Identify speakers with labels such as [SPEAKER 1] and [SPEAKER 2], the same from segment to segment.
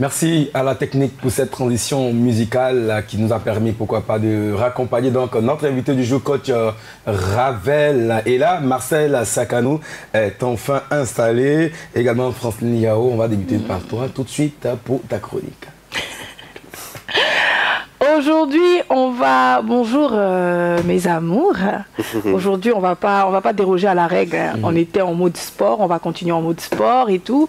[SPEAKER 1] Merci à la technique pour cette transition musicale qui nous a permis, pourquoi pas, de raccompagner donc notre invité du jour, coach Ravel. Et là, Marcel Sakanou est enfin installé. Également, Francine Yao, on va débuter par toi tout de suite pour ta chronique.
[SPEAKER 2] Aujourd'hui, on va... Bonjour mes amours. Aujourd'hui, on va pas déroger à la règle. On était en mode sport, on va continuer en mode sport et tout.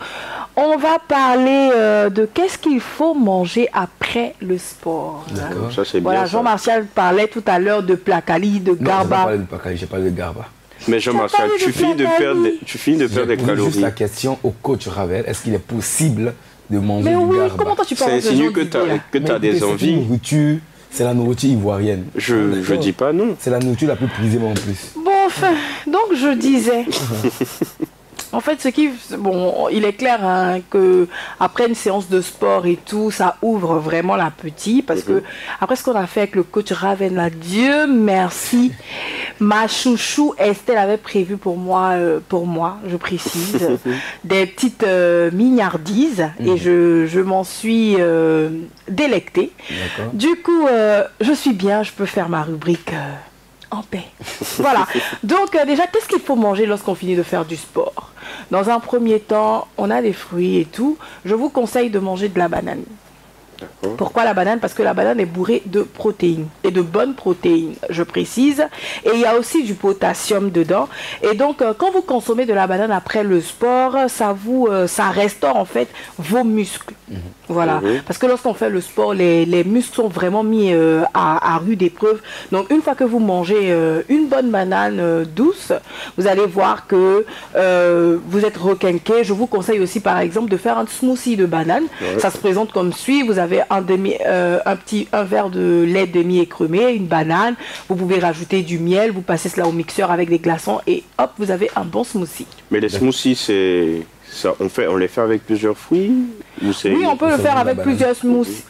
[SPEAKER 2] On va parler de qu'est-ce qu'il faut manger après le sport.
[SPEAKER 3] D'accord, ça c'est bien.
[SPEAKER 2] Voilà, Jean-Martial parlait tout à l'heure de placali, de garba.
[SPEAKER 1] Non, j'ai pas parlé de placali, j'ai parlé de garba.
[SPEAKER 3] Mais Jean-Martial, tu finis de perdre des calories.
[SPEAKER 1] Juste la question au coach Ravel, est-ce qu'il est possible de manger du garba?
[SPEAKER 2] Comment toi tu parles?
[SPEAKER 3] C'est insinué que tu as des envies.
[SPEAKER 1] C'est la nourriture ivoirienne.
[SPEAKER 3] Je dis pas non.
[SPEAKER 1] C'est la nourriture la plus prisée en plus.
[SPEAKER 2] Bon, enfin, donc je disais... En fait, il est clair hein, que après une séance de sport et tout, ça ouvre vraiment l'appétit parce que après ce qu'on a fait avec le coach Raven, là, Dieu merci, ma chouchou Estelle avait prévu pour moi, je précise, des petites mignardises et je m'en suis délectée. Du coup, je suis bien, je peux faire ma rubrique en paix. Voilà. Donc déjà, qu'est-ce qu'il faut manger lorsqu'on finit de faire du sport? Dans un premier temps, on a des fruits et tout. Je vous conseille de manger de la banane. Pourquoi la banane? Parce que la banane est bourrée de protéines et de bonnes protéines, je précise. Et il y a aussi du potassium dedans. Et donc, quand vous consommez de la banane après le sport, ça restaure en fait vos muscles. Voilà. Parce que lorsqu'on fait le sport, les muscles sont vraiment mis à rude épreuve. Donc, une fois que vous mangez une bonne banane douce, vous allez voir que vous êtes requinqué. Je vous conseille aussi, par exemple, de faire un smoothie de banane. Ça se présente comme suit. Vous avez un verre de lait demi-écrémé, une banane. Vous pouvez rajouter du miel. Vous passez cela au mixeur avec des glaçons et hop, vous avez un bon smoothie.
[SPEAKER 3] Mais les smoothies, on les fait avec plusieurs fruits ou
[SPEAKER 2] oui, on peut le faire avec plusieurs smoothies,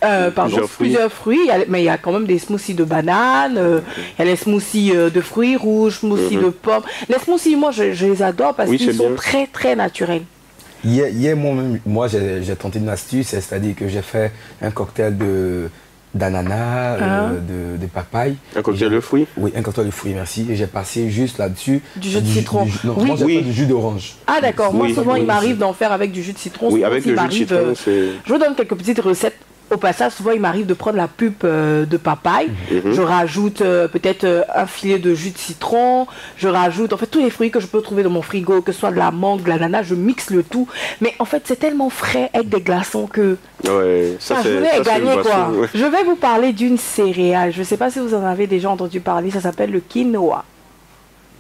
[SPEAKER 2] plusieurs fruits, mais il y a quand même des smoothies de bananes, il y a les smoothies de fruits rouges, smoothies de pommes. Les smoothies, moi, je les adore parce qu'ils sont très, très naturels.
[SPEAKER 1] Hier, moi j'ai tenté une astuce, c'est-à-dire que j'ai fait un cocktail d'ananas, de papaye.
[SPEAKER 3] Un cocktail de fruits?
[SPEAKER 1] Oui, un cocktail de fruits, merci. Et j'ai passé juste là-dessus
[SPEAKER 2] du jus de citron.
[SPEAKER 1] Moi, j'ai fait du jus d'orange.
[SPEAKER 2] Ah d'accord, moi souvent il m'arrive d'en faire avec du jus de citron.
[SPEAKER 3] Oui, avec le jus de citron,
[SPEAKER 2] je vous donne quelques petites recettes. Au passage, souvent il m'arrive de prendre la pulpe de papaye, je rajoute peut-être un filet de jus de citron, je rajoute en fait tous les fruits que je peux trouver dans mon frigo, que ce soit de la mangue, de l'ananas, je mixe le tout. Mais en fait c'est tellement frais avec des glaçons que je vais gagner quoi. Je vais vous parler d'une céréale, je ne sais pas si vous en avez déjà entendu parler, ça s'appelle le quinoa.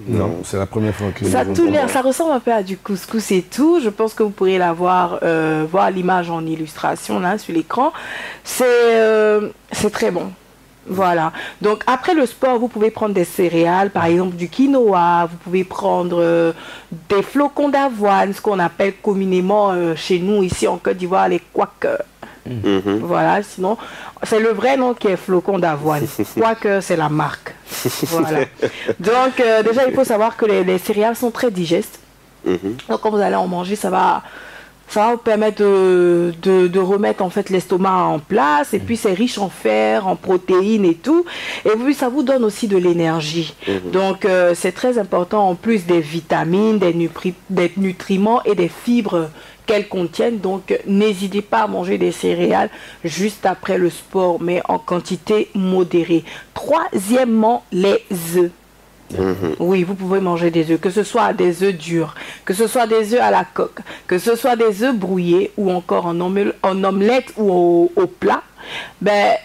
[SPEAKER 1] Non, c'est la première fois que
[SPEAKER 2] ça ressemble un peu à du couscous et tout. Je pense que vous pourrez la voir l'image en illustration là sur l'écran. C'est très bon. Voilà. Donc après le sport, vous pouvez prendre des céréales, par exemple du quinoa. Vous pouvez prendre des flocons d'avoine, ce qu'on appelle communément chez nous ici en Côte d'Ivoire les quakers. Voilà, sinon c'est le vrai nom qui est flocon d'avoine, quoique c'est la marque. Voilà. Donc déjà il faut savoir que les céréales sont très digestes. Donc quand vous allez en manger, ça va vous permettre de remettre en fait l'estomac en place, et puis c'est riche en fer, en protéines et tout, et puis ça vous donne aussi de l'énergie. Donc c'est très important en plus des vitamines, des nutriments et des fibres qu'elles contiennent. Donc n'hésitez pas à manger des céréales juste après le sport, mais en quantité modérée. Troisièmement, les œufs. Oui, vous pouvez manger des œufs, que ce soit des œufs durs, que ce soit des œufs à la coque, que ce soit des œufs brouillés ou encore en omelette ou au plat.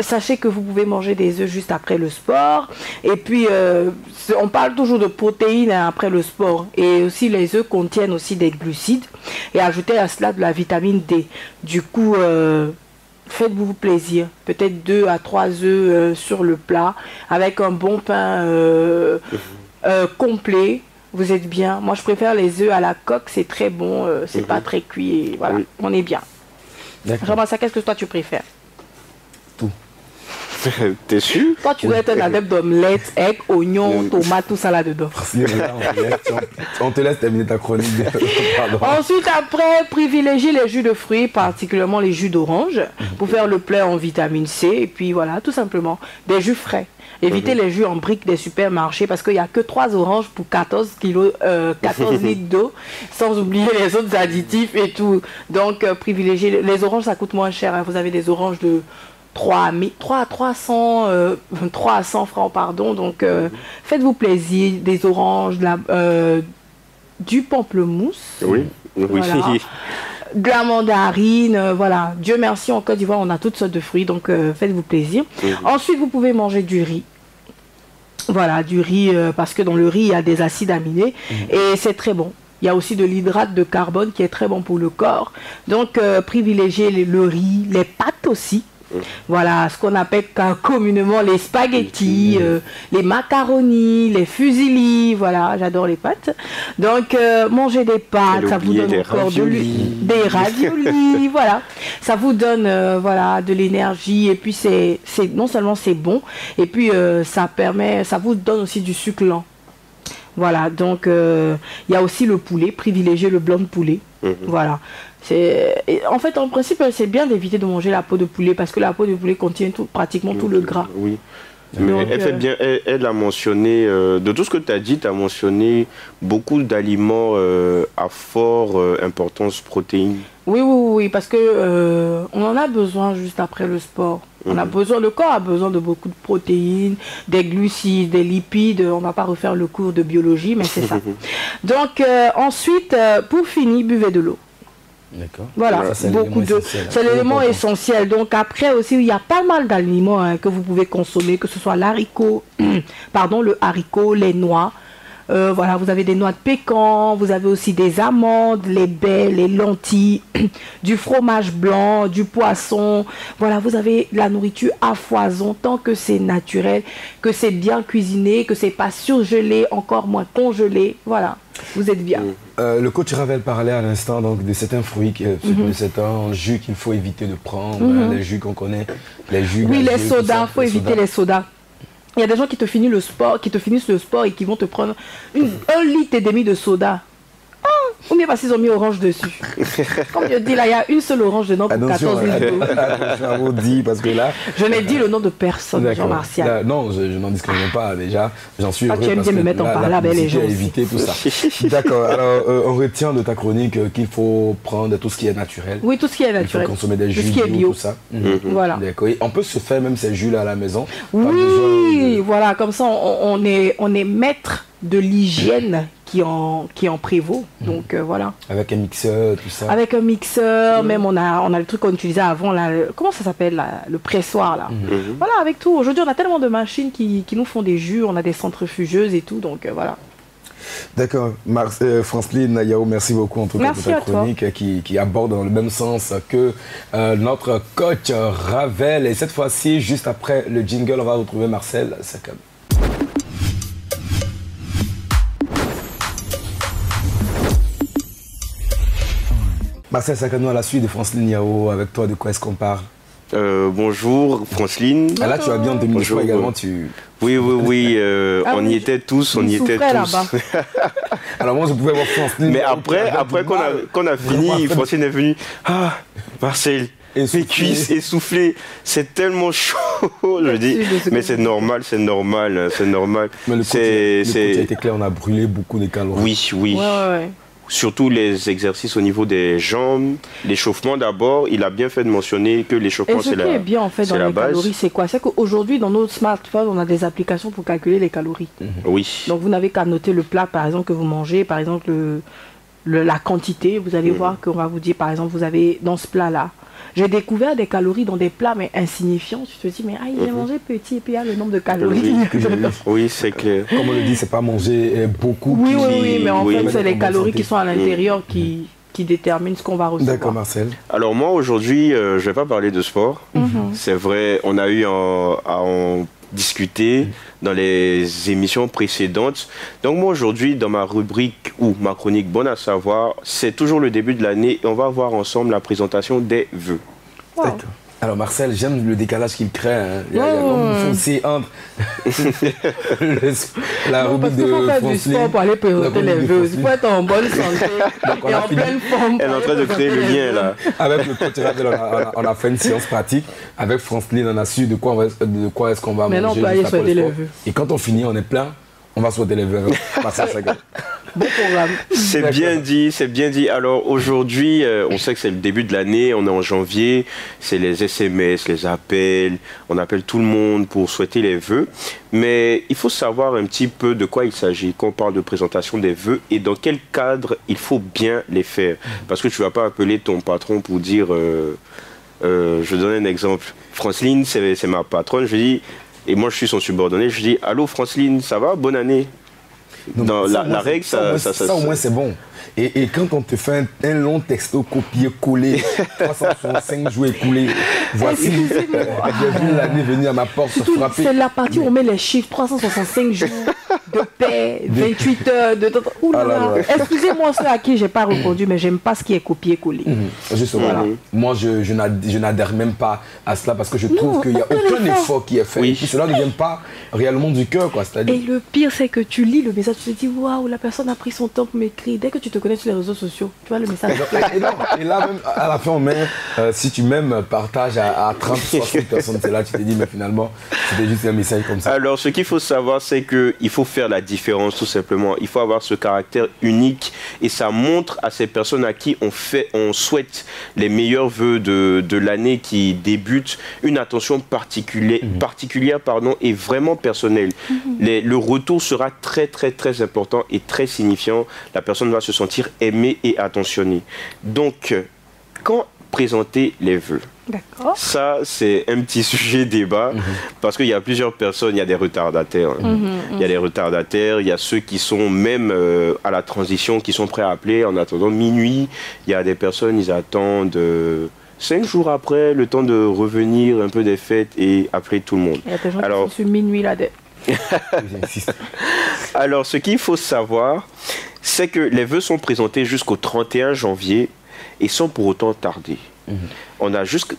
[SPEAKER 2] Sachez que vous pouvez manger des œufs juste après le sport. Et puis on parle toujours de protéines après le sport, et aussi les œufs contiennent aussi des glucides, et ajoutez à cela de la vitamine D. Du coup faites-vous plaisir, peut-être 2 à 3 œufs sur le plat avec un bon pain complet. Vous êtes bien. Moi je préfère les œufs à la coque, c'est très bon, c'est pas très cuit, et voilà, on est bien. Jean-Marc, qu'est-ce que toi tu préfères?
[SPEAKER 1] Tout.
[SPEAKER 3] T'es sûr?
[SPEAKER 2] Toi, tu dois être un adepte d'omelette, egg, oignon, tomate, tout ça là-dedans.
[SPEAKER 1] On te laisse terminer ta chronique. Pardon.
[SPEAKER 2] Ensuite, après, privilégiez les jus de fruits, particulièrement les jus d'orange, pour faire le plein en vitamine C. Et puis voilà, tout simplement, des jus frais. Évitez les jus en briques des supermarchés parce qu'il n'y a que 3 oranges pour 14 litres d'eau, sans oublier les autres additifs et tout. Donc, privilégiez les oranges, ça coûte moins cher. Hein. Vous avez des oranges de 300 à 100 francs, pardon. Donc, faites-vous plaisir, des oranges, du pamplemousse.
[SPEAKER 3] Oui, oui.
[SPEAKER 2] Voilà. De la mandarine, voilà. Dieu merci, en Côte d'Ivoire, on a toutes sortes de fruits, donc faites-vous plaisir. Ensuite, vous pouvez manger du riz. Voilà, du riz, parce que dans le riz, il y a des acides aminés et c'est très bon. Il y a aussi de l'hydrate de carbone qui est très bon pour le corps. Donc, privilégiez le riz, les pâtes aussi. Voilà, ce qu'on appelle communément les spaghettis, les macaronis, les fusilli, voilà, j'adore les pâtes. Donc, manger des pâtes, ça vous donne encore des raviolis, voilà. Ça vous donne, voilà, de l'énergie et puis non seulement c'est bon, et puis ça vous donne aussi du sucre lent. Voilà, donc il y a aussi le poulet, privilégier le blanc de poulet, voilà. En fait, en principe, c'est bien d'éviter de manger la peau de poulet parce que la peau de poulet contient pratiquement tout le gras.
[SPEAKER 3] Oui. Mais donc, elle fait bien, elle a mentionné, de tout ce que tu as dit, tu as mentionné beaucoup d'aliments à forte importance protéine.
[SPEAKER 2] Oui, parce que on en a besoin juste après le sport. Le corps a besoin de beaucoup de protéines, des glucides, des lipides. On ne va pas refaire le cours de biologie, mais c'est ça. Donc, ensuite, pour finir, buvez de l'eau.
[SPEAKER 1] D'accord.
[SPEAKER 2] Voilà, beaucoup de. C'est l'élément essentiel. Donc après aussi, il y a pas mal d'aliments que vous pouvez consommer, que ce soit l'haricot, le haricot, les noix. Voilà, vous avez des noix de pécan, vous avez aussi des amandes, les baies, les lentilles, du fromage blanc, du poisson. Voilà, vous avez la nourriture à foison tant que c'est naturel, que c'est bien cuisiné, que c'est pas surgelé, encore moins congelé. Voilà, vous êtes bien.
[SPEAKER 1] Le coach Ravel parlait à l'instant donc de certains fruits, de certains jus qu'il faut éviter de prendre, les jus qu'on connaît, les jus.
[SPEAKER 2] Oui, les sodas, il faut éviter les sodas. Il y a des gens qui te finissent le sport et qui vont te prendre 1,5 litre de soda. Ou bien parce qu'ils ont mis orange dessus. Comme je dis là, il y a une seule orange dedans pour 14 litres d'eau.
[SPEAKER 1] Parce que là...
[SPEAKER 2] Je n'ai dit le nom de personne, Jean-Martial.
[SPEAKER 1] Non, je n'en discrimine pas déjà. J'en suis heureux
[SPEAKER 2] tu aimes bien me mettre en parler, les gens.
[SPEAKER 1] Éviter tout ça. D'accord. Alors, on retient de ta chronique qu'il faut prendre tout ce qui est naturel.
[SPEAKER 2] Oui, tout ce qui est naturel.
[SPEAKER 1] Il faut consommer des jus,
[SPEAKER 2] tout ce qui est bio.
[SPEAKER 1] Tout ça.
[SPEAKER 2] Voilà.
[SPEAKER 1] D'accord. Et on peut se faire même ces jus-là à la maison.
[SPEAKER 2] Oui, voilà. Comme ça, on est maître de l'hygiène qui en prévaut. Donc voilà.
[SPEAKER 1] Avec un mixeur, tout ça.
[SPEAKER 2] Avec un mixeur, même on a le truc qu'on utilisait avant, là, comment ça s'appelle, le pressoir là. Voilà, avec tout. Aujourd'hui, on a tellement de machines qui nous font des jus, on a des centrifugeuses et tout, donc voilà.
[SPEAKER 1] D'accord. Franceline Yao, merci beaucoup en tout cas pour ta chronique qui aborde dans le même sens que notre coach Ravel. Et cette fois-ci, juste après le jingle, on va retrouver Marcel Sakanou. Marcel Sakanou à la suite de Franceline Yao. Avec toi, de quoi est-ce qu'on parle?
[SPEAKER 3] Bonjour Franceline.
[SPEAKER 1] Ah, là, tu as bien en 2003 également.
[SPEAKER 3] Oui, on y était tous,
[SPEAKER 1] Alors moi, je pouvais voir Franceline.
[SPEAKER 3] Mais après qu'on a fini, Franceline est venue. Ah, Marcel, mes cuisses essoufflées, c'est tellement chaud. Je dis, mais c'est normal.
[SPEAKER 1] Mais le coach a été clair, on a brûlé beaucoup de calories.
[SPEAKER 3] Oui.
[SPEAKER 2] Ouais.
[SPEAKER 3] Surtout les exercices au niveau des jambes, l'échauffement d'abord. Il a bien fait de mentionner que l'échauffement, c'est la base.
[SPEAKER 2] Et ce qui est bien en fait dans les calories, c'est quoi? C'est qu'aujourd'hui, dans nos smartphones, on a des applications pour calculer les calories.
[SPEAKER 3] Oui.
[SPEAKER 2] Donc vous n'avez qu'à noter le plat, par exemple, que vous mangez, par exemple, la quantité. Vous allez voir qu'on va vous dire, par exemple, vous avez dans ce plat-là. J'ai découvert des calories dans des plats, mais insignifiants. Tu te dis, mais j'ai mangé petit, et puis il y a le nombre de calories.
[SPEAKER 3] Oui, c'est clair.
[SPEAKER 1] Comme on le dit, c'est pas manger beaucoup.
[SPEAKER 2] Oui, mais en fait, c'est les calories qui sont à l'intérieur qui déterminent ce qu'on va recevoir.
[SPEAKER 1] D'accord, Marcel.
[SPEAKER 3] Alors moi, aujourd'hui, je vais pas parler de sport. C'est vrai, on a eu à en discuter dans les émissions précédentes. Donc moi aujourd'hui dans ma rubrique ou ma chronique bonne à savoir, c'est toujours le début de l'année et on va voir ensemble la présentation des vœux.
[SPEAKER 2] Wow.
[SPEAKER 1] Alors Marcel, j'aime le décalage qu'il crée. Hein. Il y a comme fossé entre la rubrique de
[SPEAKER 2] faire du sport pour aller présenter les vœux. Il faut être en bonne santé et en pleine forme.
[SPEAKER 3] Elle est en train de créer le lien là.
[SPEAKER 1] Avec le coach Ravel, on a fait une séance pratique. Avec Franceline, on a su de quoi est-ce qu'on va manger.
[SPEAKER 2] Maintenant, on peut aller souhaiter les vœux.
[SPEAKER 1] Et quand on finit, on est plein. On va souhaiter les vœux.
[SPEAKER 2] Bon programme.
[SPEAKER 3] C'est bien dit, c'est bien dit. Alors aujourd'hui, on sait que c'est le début de l'année, on est en janvier, c'est les SMS, les appels, on appelle tout le monde pour souhaiter les vœux. Mais il faut savoir un petit peu de quoi il s'agit quand on parle de présentation des vœux et dans quel cadre il faut bien les faire. Parce que tu ne vas pas appeler ton patron pour dire, je donne un exemple, Franceline, c'est ma patronne, je dis, et moi je suis son subordonné, je dis, allô Franceline, ça va, bonne année. Dans la règle, ça
[SPEAKER 1] au moins c'est bon. Et quand on te fait un long texto copier-coller, 365 jours écoulés, voici, j'ai vu l'année venir à ma porte se frapper.
[SPEAKER 2] C'est la partie où on met les chiffres, 365 jours de paix, 28 heures, ouh là là. Excusez-moi ceux à qui j'ai pas répondu, mais j'aime pas ce qui est copier-coller.
[SPEAKER 1] Juste voilà. Moi, je n'adhère même pas à cela parce que je trouve qu'il n'y a aucun effort qui est fait. Et puis cela ne vient pas réellement du cœur, quoi.
[SPEAKER 2] Et le pire, c'est que tu lis le message, tu te dis, waouh, la personne a pris son temps pour m'écrire. Dès que tu te connais sur les réseaux sociaux, tu vois le message.
[SPEAKER 1] Et là, même à la fin, on met, si tu m'aimes, partage à 30, 60 personnes, c'est là tu te dis, mais finalement, c'était juste un message comme ça.
[SPEAKER 3] Alors, ce qu'il faut savoir, c'est qu'il faut faire la différence, tout simplement. Il faut avoir ce caractère unique et ça montre à ces personnes à qui on souhaite les meilleurs vœux de l'année qui débute, une attention particulière et vraiment personnelle. Le retour sera très, très, très important et très signifiant. La personne va se sentir aimée et attentionnée. Donc, quand présenter les vœux?
[SPEAKER 2] D'accord.
[SPEAKER 3] Ça, c'est un petit sujet débat parce qu'il y a plusieurs personnes, il y a des retardataires. Il y a des retardataires, il y a ceux qui sont même à la transition, qui sont prêts à appeler en attendant minuit. Il y a des personnes, ils attendent 5 jours après, le temps de revenir un peu des fêtes et appeler tout le monde.
[SPEAKER 2] Il y a des gens qui sont sur minuit là.
[SPEAKER 3] Alors, ce qu'il faut savoir, c'est que les vœux sont présentés jusqu'au 31 janvier et sans pour autant tarder. On a juste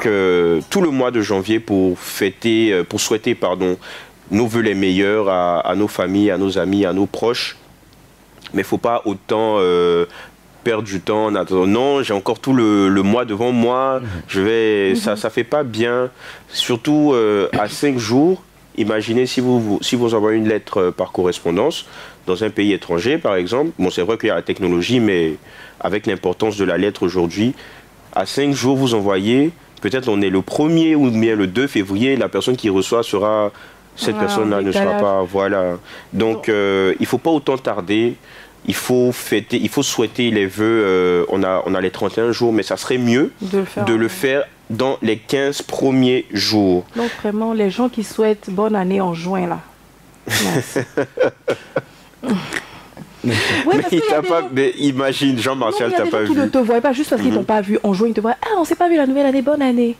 [SPEAKER 3] que tout le mois de janvier pour souhaiter nos vœux les meilleurs à nos familles, à nos amis, à nos proches. Mais il ne faut pas autant perdre du temps en attendant. Non, j'ai encore tout le mois devant moi. Ça fait pas bien. Surtout à 5 jours. Imaginez si vous envoyez une lettre par correspondance dans un pays étranger, par exemple. Bon, c'est vrai qu'il y a la technologie, mais avec l'importance de la lettre aujourd'hui, à 5 jours, vous envoyez, peut-être on est le 1er ou bien le 2 février, la personne qui reçoit sera, cette personne-là ne sera pas, voilà. Donc, il ne faut pas autant tarder. Il faut souhaiter les vœux, on a les 31 jours, mais ça serait mieux de le faire dans les 15 premiers jours.
[SPEAKER 2] Donc vraiment, les gens qui souhaitent bonne année en juin, là.
[SPEAKER 3] Mais imagine, Jean-Martial, t'as pas vu.
[SPEAKER 2] Qui ne te voient pas juste parce qu'ils t'ont pas vu en juin, ils te voient, on s'est pas vu la nouvelle année, bonne année.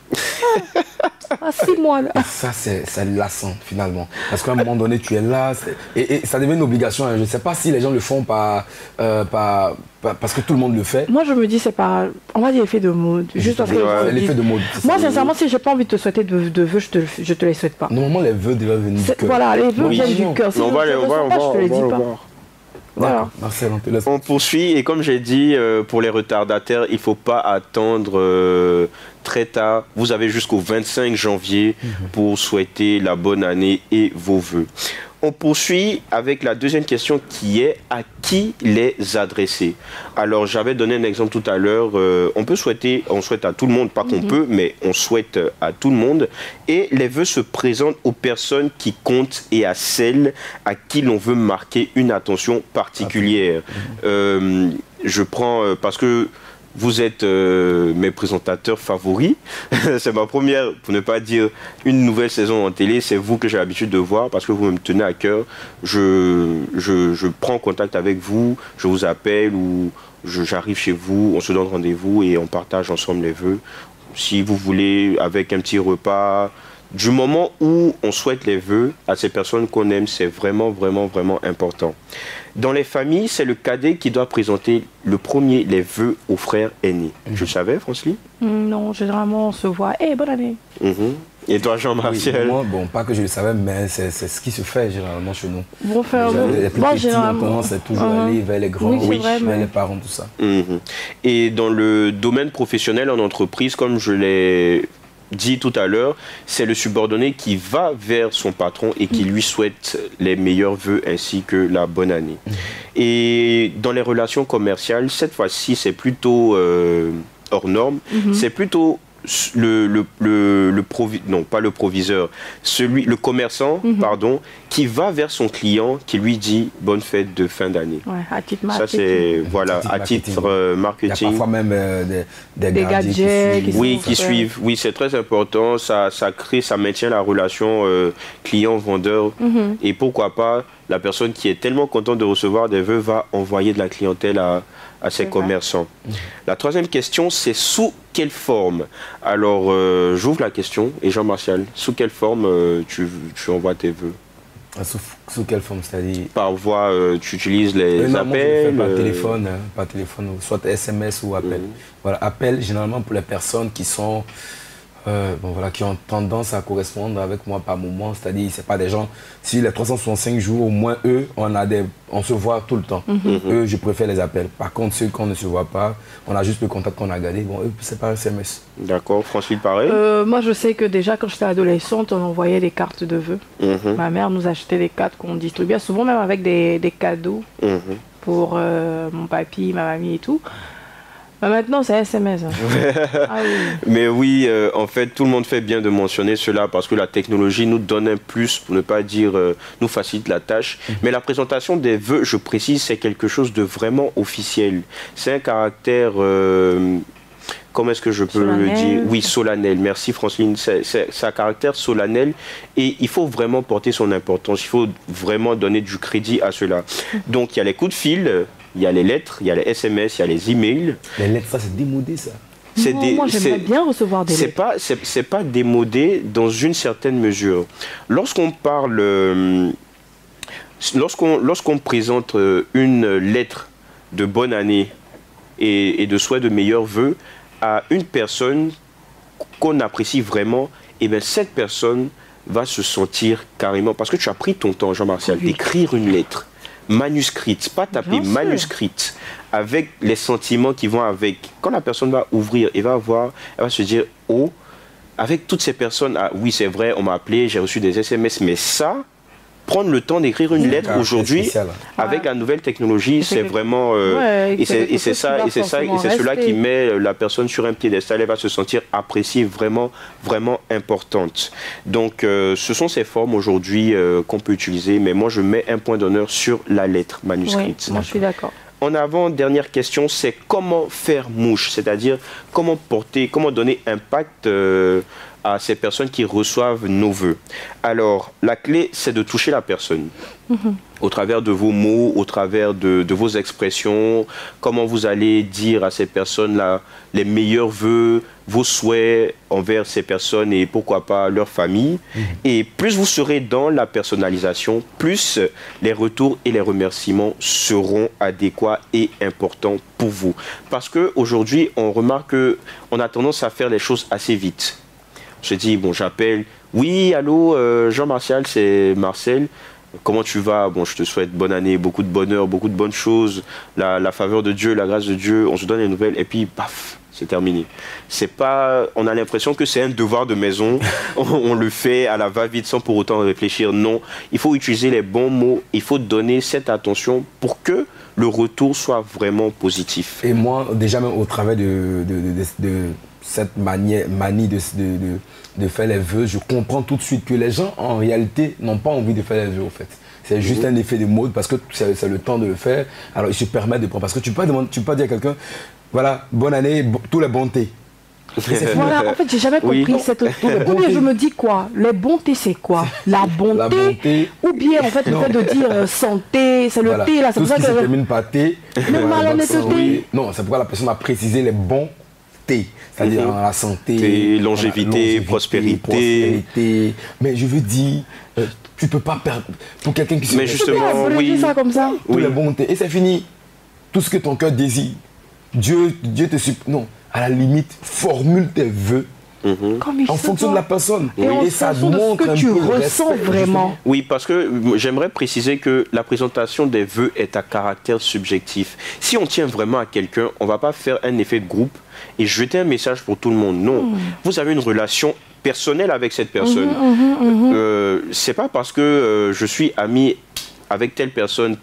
[SPEAKER 2] 6 mois là.
[SPEAKER 1] Et ça, c'est lassant finalement. Parce qu'à un moment donné, tu es là. Et ça devient une obligation. Hein. Je ne sais pas si les gens le font parce que tout le monde le fait.
[SPEAKER 2] Moi, je me dis, c'est pas. On va dire l'effet de mode. Juste parce que.
[SPEAKER 1] L'effet de mode.
[SPEAKER 2] Moi, sincèrement, si j'ai pas envie de te souhaiter de vœux, je te les souhaite pas.
[SPEAKER 1] Normalement, les vœux doivent venir du cœur.
[SPEAKER 2] Voilà, les vœux viennent du cœur. Si
[SPEAKER 3] on va
[SPEAKER 2] je te les dis pas.
[SPEAKER 1] Voilà. Marcel, on te laisse.
[SPEAKER 3] On poursuit et comme j'ai dit, pour les retardataires, il ne faut pas attendre très tard. Vous avez jusqu'au 25 janvier pour souhaiter la bonne année et vos vœux. On poursuit avec la deuxième question qui est à qui les adresser. Alors j'avais donné un exemple tout à l'heure, on souhaite à tout le monde, pas qu'on peut, mais on souhaite à tout le monde. Et les vœux se présentent aux personnes qui comptent et à celles à qui l'on veut marquer une attention particulière. Je prends, parce que vous êtes mes présentateurs favoris. C'est ma première, pour ne pas dire une nouvelle saison en télé. C'est vous que j'ai l'habitude de voir parce que vous me tenez à cœur. Je prends contact avec vous, je vous appelle ou j'arrive chez vous, on se donne rendez-vous et on partage ensemble les vœux. Si vous voulez, avec un petit repas, du moment où on souhaite les vœux à ces personnes qu'on aime, c'est vraiment, vraiment, vraiment important. Dans les familles, c'est le cadet qui doit présenter le premier les vœux au frère aîné. Tu le savais, Francis?
[SPEAKER 2] Non, généralement, on se voit. Hey, bonne année.
[SPEAKER 3] Et toi, Jean-Martial?
[SPEAKER 1] Moi, bon, pas que je le savais, mais c'est ce qui se fait généralement chez nous.
[SPEAKER 2] Bon, faire
[SPEAKER 1] les plus petits, on commence à toujours aller vers les grands, vers les parents, tout ça.
[SPEAKER 3] Et dans le domaine professionnel, en entreprise, comme je l'ai dit tout à l'heure, c'est le subordonné qui va vers son patron et qui lui souhaite les meilleurs vœux ainsi que la bonne année. Et dans les relations commerciales, cette fois-ci, c'est plutôt hors norme, c'est plutôt le commerçant, pardon, qui va vers son client, qui lui dit bonne fête de fin d'année.
[SPEAKER 2] Ouais, à titre marketing.
[SPEAKER 3] Ça c'est voilà, à titre marketing.
[SPEAKER 1] Il y a parfois même des
[SPEAKER 2] gadgets
[SPEAKER 3] qui suivent. Oui, c'est très important. Ça crée, ça maintient la relation client-vendeur. Et pourquoi pas, la personne qui est tellement contente de recevoir des vœux va envoyer de la clientèle à ses commerçants. La troisième question, c'est sous quelle forme? Alors, j'ouvre la question. Et Jean-Martial, sous quelle forme tu envoies tes vœux?
[SPEAKER 1] Sous quelle forme, c'est-à-dire?
[SPEAKER 3] Par voie, tu utilises les appels?
[SPEAKER 1] Moi, je le fais par téléphone, soit SMS ou appel. Voilà, appel généralement pour les personnes qui sont... qui ont tendance à correspondre avec moi par moment, c'est-à-dire c'est pas des gens, si les 365 jours, au moins eux, on se voit tout le temps. Eux, je préfère les appels. Par contre, ceux qu'on ne se voit pas, on a juste le contact qu'on a gardé, bon, eux, c'est par SMS.
[SPEAKER 3] D'accord, Francis, pareil?
[SPEAKER 2] Moi, je sais que déjà, quand j'étais adolescente, on envoyait des cartes de vœux. Ma mère nous achetait des cartes qu'on distribuait, souvent même avec des cadeaux pour mon papy, ma mamie et tout. Maintenant, c'est SMS.
[SPEAKER 3] Ah, oui. Mais oui, en fait, tout le monde fait bien de mentionner cela parce que la technologie nous donne un plus, pour ne pas dire nous facilite la tâche. Mais la présentation des vœux, je précise, c'est quelque chose de vraiment officiel. C'est un caractère... comment est-ce que je peux le dire? Oui, solennel. Merci, Francine. C'est un caractère solennel et il faut vraiment porter son importance. Il faut vraiment donner du crédit à cela. Donc, il y a les coups de fil, il y a les lettres, il y a les SMS, il y a les emails.
[SPEAKER 1] Les lettres, ça, c'est démodé, ça.
[SPEAKER 2] Moi, j'aimerais bien recevoir des lettres.
[SPEAKER 3] C'est pas démodé dans une certaine mesure. Lorsqu'on parle... Lorsqu'on présente une lettre de bonne année et de souhait de meilleurs vœux à une personne qu'on apprécie vraiment, et bien cette personne va se sentir carrément, parce que tu as pris ton temps, Jean-Martial, d'écrire une lettre manuscrite, pas tapée, manuscrite, avec les sentiments qui vont avec. Quand la personne va ouvrir et va voir, elle va se dire, oh, avec toutes ces personnes, ah, oui c'est vrai, on m'a appelé, j'ai reçu des SMS, mais ça, prendre le temps d'écrire une lettre aujourd'hui avec la nouvelle technologie, c'est vraiment et c'est cela qui met la personne sur un piédestal. Elle va se sentir appréciée, vraiment importante. Donc ce sont ces formes aujourd'hui qu'on peut utiliser, mais moi je mets un point d'honneur sur la lettre manuscrite.
[SPEAKER 2] Moi je suis d'accord.
[SPEAKER 3] En avant, dernière question, c'est comment faire mouche, c'est-à-dire comment donner impact à ces personnes qui reçoivent nos vœux. Alors, la clé, c'est de toucher la personne. Au travers de vos mots, au travers de vos expressions, comment vous allez dire à ces personnes-là les meilleurs vœux, vos souhaits envers ces personnes et pourquoi pas leur famille. Et plus vous serez dans la personnalisation, plus les retours et les remerciements seront adéquats et importants pour vous. Parce qu'aujourd'hui, on remarque qu'on a tendance à faire les choses assez vite. On se dit, bon, j'appelle, oui, allô, Jean-Martial, c'est Marcel. Comment tu vas? Bon, je te souhaite bonne année, beaucoup de bonheur, beaucoup de bonnes choses, la faveur de Dieu, la grâce de Dieu. On se donne les nouvelles et puis, paf, c'est terminé. C'est pas, on a l'impression que c'est un devoir de maison. On le fait à la va-vite sans pour autant réfléchir. Non, il faut utiliser les bons mots. Il faut donner cette attention pour que le retour soit vraiment positif.
[SPEAKER 1] Et moi, déjà même au travers de cette manie de faire les vœux, je comprends tout de suite que les gens, en réalité, n'ont pas envie de faire les vœux, en fait. C'est juste un effet de mode, parce que c'est le temps de le faire. Alors, ils se permettent de prendre. Parce que tu peux pas dire à quelqu'un, voilà, bonne année, tous les bontés.
[SPEAKER 2] Voilà, en fait, j'ai jamais compris cette... Ou bien je me dis quoi? Les bontés, c'est quoi? La bonté, ou bien, en fait, le fait de dire santé, c'est le thé, là.
[SPEAKER 1] Tout ce qui se termine par thé.
[SPEAKER 2] Le malhonnêteté.
[SPEAKER 1] Non, c'est pourquoi la personne a précisé les bons T, c'est-à-dire la santé,
[SPEAKER 3] longévité, prospérité.
[SPEAKER 1] Mais je veux dire, tu peux pas perdre pour quelqu'un qui se...
[SPEAKER 3] Mais justement,
[SPEAKER 2] oui. Ça comme ça.
[SPEAKER 1] Tous les bontés. Et c'est fini. Tout ce que ton cœur désire, Dieu te supplie. Non, à la limite, formule tes vœux. En fonction de la personne.
[SPEAKER 2] Et ça montre un peu le ressens vraiment.
[SPEAKER 3] Oui, parce que j'aimerais préciser que la présentation des vœux est à caractère subjectif. Si on tient vraiment à quelqu'un, on ne va pas faire un effet de groupe et jeter un message pour tout le monde. Non, vous avez une relation personnelle avec cette personne. C'est pas parce que je suis ami avec telle personne,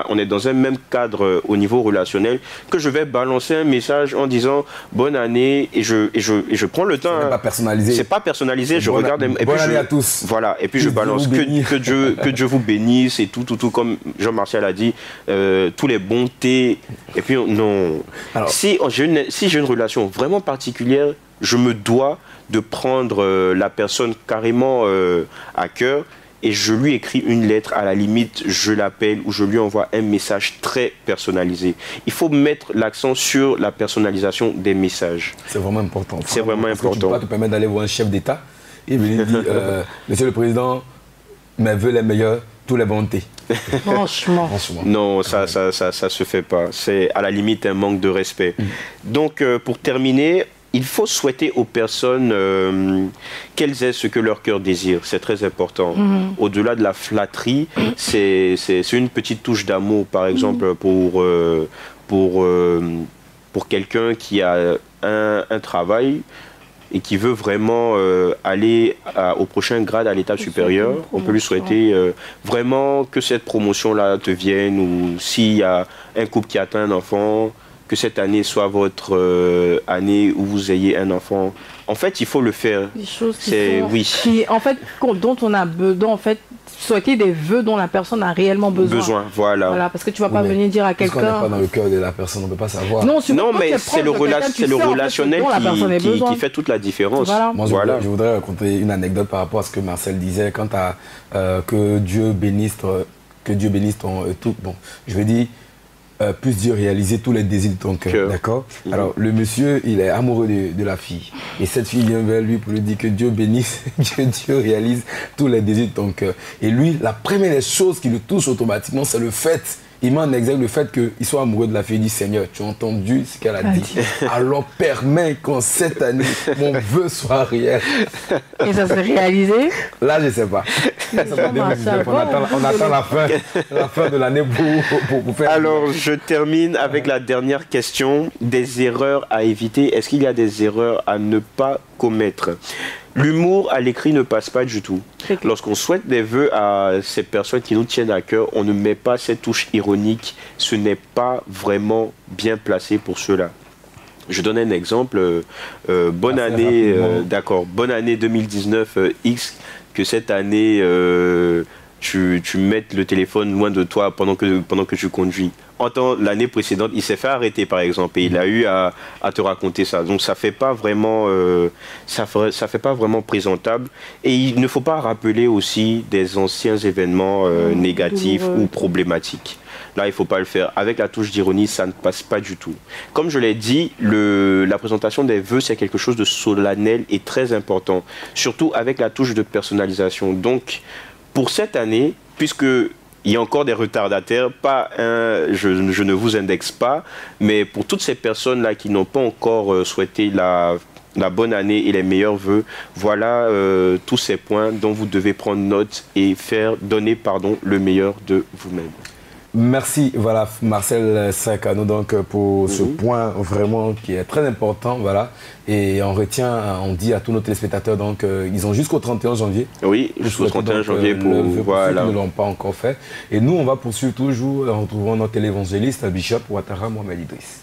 [SPEAKER 3] on est dans un même cadre au niveau relationnel, que je vais balancer un message en disant bonne année et je prends le temps.
[SPEAKER 1] C'est pas personnalisé.
[SPEAKER 3] C'est pas personnalisé, je regarde et
[SPEAKER 1] bonne année à tous.
[SPEAKER 3] Voilà, et puis je balance que Dieu vous bénisse et tout comme Jean-Martial a dit, tous les bontés. Et puis non. Alors, si j'ai une relation vraiment particulière, je me dois de prendre la personne carrément à cœur. Et je lui écris une lettre, à la limite, je l'appelle ou je lui envoie un message très personnalisé. Il faut mettre l'accent sur la personnalisation des messages.
[SPEAKER 1] C'est vraiment important.
[SPEAKER 3] C'est vraiment important.
[SPEAKER 1] Tu ne peux pas te permettre d'aller voir un chef d'État et venir dire Monsieur le Président, mes vœux les meilleurs, tous les bontés.
[SPEAKER 2] Franchement.
[SPEAKER 3] Non, ça se fait pas. C'est à la limite un manque de respect. Donc, pour terminer, il faut souhaiter aux personnes qu'elles aient ce que leur cœur désire. C'est très important. Au-delà de la flatterie, c'est une petite touche d'amour, par exemple, pour quelqu'un qui a un travail et qui veut vraiment aller au prochain grade, à l'étape supérieure. On peut lui souhaiter vraiment que cette promotion-là te vienne, ou s'il y a un couple qui atteint un enfant, que cette année soit votre année où vous ayez un enfant. En fait, il faut le faire.
[SPEAKER 2] Des choses dont on a besoin, en fait, souhaiter des vœux dont la personne a réellement besoin.
[SPEAKER 3] Voilà.
[SPEAKER 2] Parce que tu ne vas pas venir dire à quelqu'un...
[SPEAKER 1] Parce qu'on n'est pas dans le cœur de la personne, on ne peut pas savoir.
[SPEAKER 3] Non, mais c'est le relationnel qui fait toute la différence.
[SPEAKER 1] Voilà. Moi, je voudrais raconter une anecdote par rapport à ce que Marcel disait quant à que Dieu bénisse ton tout. Bon, je veux dire... puisse Dieu réaliser tous les désirs de ton cœur, d'accord? Alors, le monsieur, il est amoureux de la fille. Et cette fille vient vers lui pour lui dire que Dieu bénisse, que Dieu réalise tous les désirs de ton cœur. Et lui, la première des choses qui le touche automatiquement, c'est le fait, il met en exergue le fait qu'il soit amoureux de la fille. Il dit, Seigneur, tu as entendu ce qu'elle a dit. Alors, permets qu'en cette année, mon vœu soit réel.
[SPEAKER 2] Et ça s'est réalisé?
[SPEAKER 1] Là, je ne sais pas. On attend la fin de l'année pour faire...
[SPEAKER 3] Alors, je termine avec la dernière question. Des erreurs à éviter. Est-ce qu'il y a des erreurs à ne pas commettre? L'humour à l'écrit ne passe pas du tout. Lorsqu'on souhaite des vœux à ces personnes qui nous tiennent à cœur, on ne met pas cette touche ironique. Ce n'est pas vraiment bien placé pour cela. Je donne un exemple. Bonne année 2019 X. Que cette année, tu mettes le téléphone loin de toi pendant que tu conduis. L'année précédente, il s'est fait arrêter, par exemple, et il a eu à te raconter ça. Donc, ça fait pas vraiment, ça fait pas vraiment présentable. Et il ne faut pas rappeler aussi des anciens événements négatifs ou problématiques. Là, il ne faut pas le faire. Avec la touche d'ironie, ça ne passe pas du tout. Comme je l'ai dit, la présentation des vœux, c'est quelque chose de solennel et très important. Surtout avec la touche de personnalisation. Donc, pour cette année, puisqu'il y a encore des retardataires, je ne vous indexe pas, mais pour toutes ces personnes-là qui n'ont pas encore souhaité la bonne année et les meilleurs vœux, voilà tous ces points dont vous devez prendre note et donner le meilleur de vous-même.
[SPEAKER 1] Merci, voilà, Marcel Sakano, donc pour ce point vraiment qui est très important, voilà. Et on dit à tous nos téléspectateurs, donc ils ont jusqu'au 31 janvier.
[SPEAKER 3] Oui, jusqu'au 31 janvier pour
[SPEAKER 1] ceux qui ne l'ont pas encore fait. Et nous, on va poursuivre toujours en retrouvant notre évangéliste, Bishop Ouattara Mohamed Idriss.